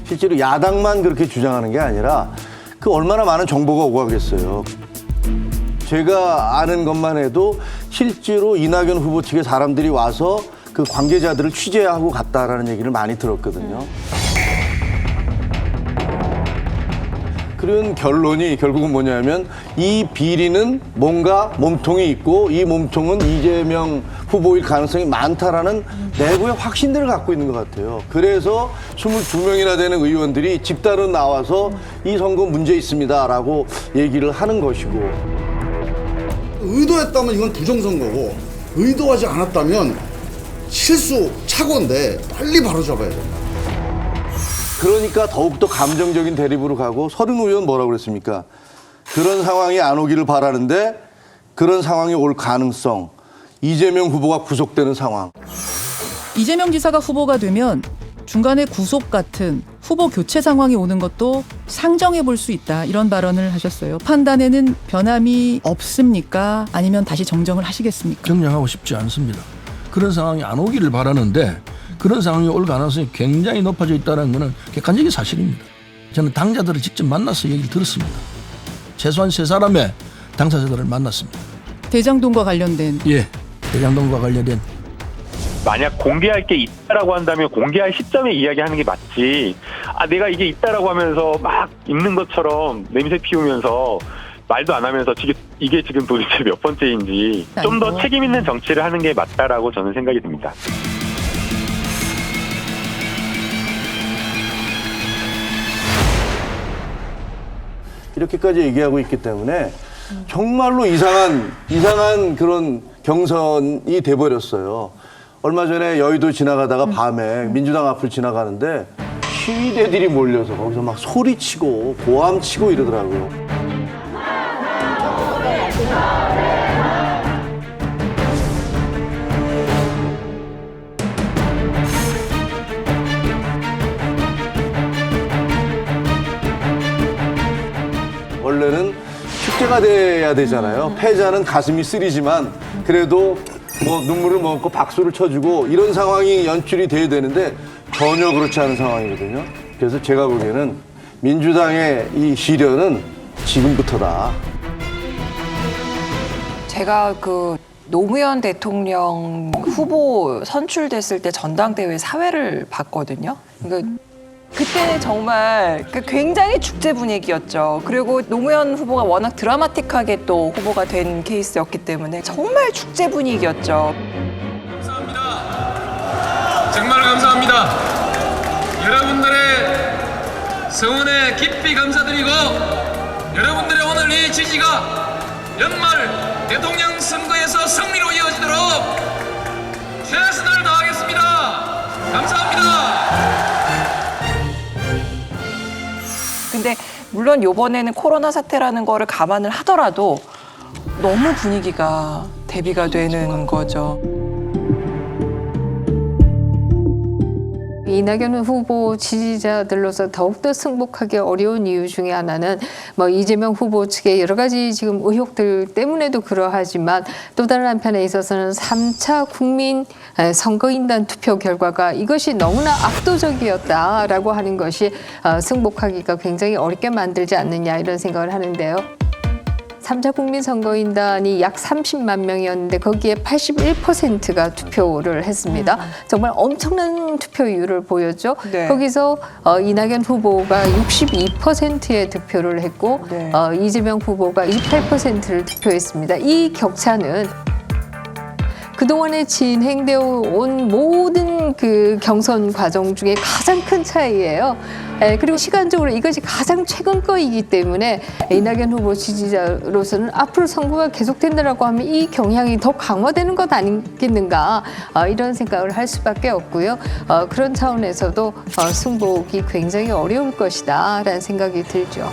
실제로 야당만 그렇게 주장하는 게 아니라 그 얼마나 많은 정보가 오고 가겠어요. 제가 아는 것만 해도 실제로 이낙연 후보 측의 사람들이 와서 그 관계자들을 취재하고 갔다라는 얘기를 많이 들었거든요. 그런 결론이 결국은 뭐냐면 이 비리는 뭔가 몸통이 있고 이 몸통은 이재명 후보일 가능성이 많다라는 내부의 확신들을 갖고 있는 것 같아요. 그래서 22명이나 되는 의원들이 집단으로 나와서 이 선거 문제 있습니다라고 얘기를 하는 것이고, 의도했다면 이건 부정선거고 의도하지 않았다면 실수 착오인데 빨리 바로잡아야 된다. 그러니까 더욱더 감정적인 대립으로 가고, 서른 의원 뭐라고 그랬습니까? 그런 상황이 안 오기를 바라는데 그런 상황이 올 가능성, 이재명 후보가 구속되는 상황. 이재명 지사가 후보가 되면 중간에 구속 같은 후보 교체 상황이 오는 것도 상정해 볼 수 있다, 이런 발언을 하셨어요. 판단에는 변함이 없습니까? 아니면 다시 정정을 하시겠습니까? 정정하고 싶지 않습니다. 그런 상황이 안 오기를 바라는데 그런 상황이 올 가능성이 굉장히 높아져 있다는 것은 객관적인 사실입니다. 저는 당자들을 직접 만나서 얘기를 들었습니다. 최소한 3사람의 당사자들을 만났습니다. 대장동과 관련된. 예, 대장동과 관련된. 만약 공개할 게 있다라고 한다면 공개할 시점에 이야기하는 게 맞지. 내가 이게 있다라고 하면서 막 있는 것처럼 냄새 피우면서 말도 안 하면서 이게 지금 도대체 몇 번째인지 좀 더 책임 있는 정치를 하는 게 맞다라고 저는 생각이 듭니다. 이렇게까지 얘기하고 있기 때문에 정말로 이상한 그런 경선이 돼버렸어요. 얼마 전에 여의도 지나가다가 밤에 민주당 앞을 지나가는데 시위대들이 몰려서 거기서 막 소리치고 고함치고 이러더라고요. 원래는 축제가 돼야 되잖아요. 패자는 가슴이 쓰리지만 그래도 뭐 눈물을 머금고 박수를 쳐주고 이런 상황이 연출이 돼야 되는데 전혀 그렇지 않은 상황이거든요. 그래서 제가 보기에는 민주당의 이 시련은 지금부터다. 제가 그 노무현 대통령 후보 선출됐을 때 전당대회 사회를 봤거든요. 그러니까 그때는 정말 굉장히 축제 분위기였죠. 그리고 노무현 후보가 워낙 드라마틱하게 또 후보가 된 케이스였기 때문에 정말 축제 분위기였죠. 감사합니다. 정말 감사합니다. 여러분들의 성원에 깊이 감사드리고 여러분들의 오늘 이 지지가 연말 대통령 선거에서 승리로 이어지도록 최선을 다하겠습니다. 감사합니다. 근데 물론 이번에는 코로나 사태라는 거를 감안을 하더라도 너무 분위기가 대비가 되는 거죠. 이낙연 후보 지지자들로서 더욱더 승복하기 어려운 이유 중에 하나는 뭐 이재명 후보 측의 여러 가지 지금 의혹들 때문에도 그러하지만 또 다른 한편에 있어서는 3차 국민 선거인단 투표 결과가 이것이 너무나 압도적이었다라고 하는 것이 승복하기가 굉장히 어렵게 만들지 않느냐, 이런 생각을 하는데요. 3차 국민선거인단이 약 30만 명이었는데 거기에 81%가 투표를 했습니다. 정말 엄청난 투표율을 보였죠. 네. 거기서 이낙연 후보가 62%의 득표를 했고 네. 이재명 후보가 28%를 투표했습니다. 이 격차는 그동안에 진행되어 온 모든 그 경선 과정 중에 가장 큰 차이예요. 그리고 시간적으로 이것이 가장 최근 거이기 때문에 이낙연 후보 지지자로서는 앞으로 선거가 계속된다라고 하면 이 경향이 더 강화되는 것 아니겠는가, 이런 생각을 할 수밖에 없고요. 그런 차원에서도 승복이 굉장히 어려울 것이다라는 생각이 들죠.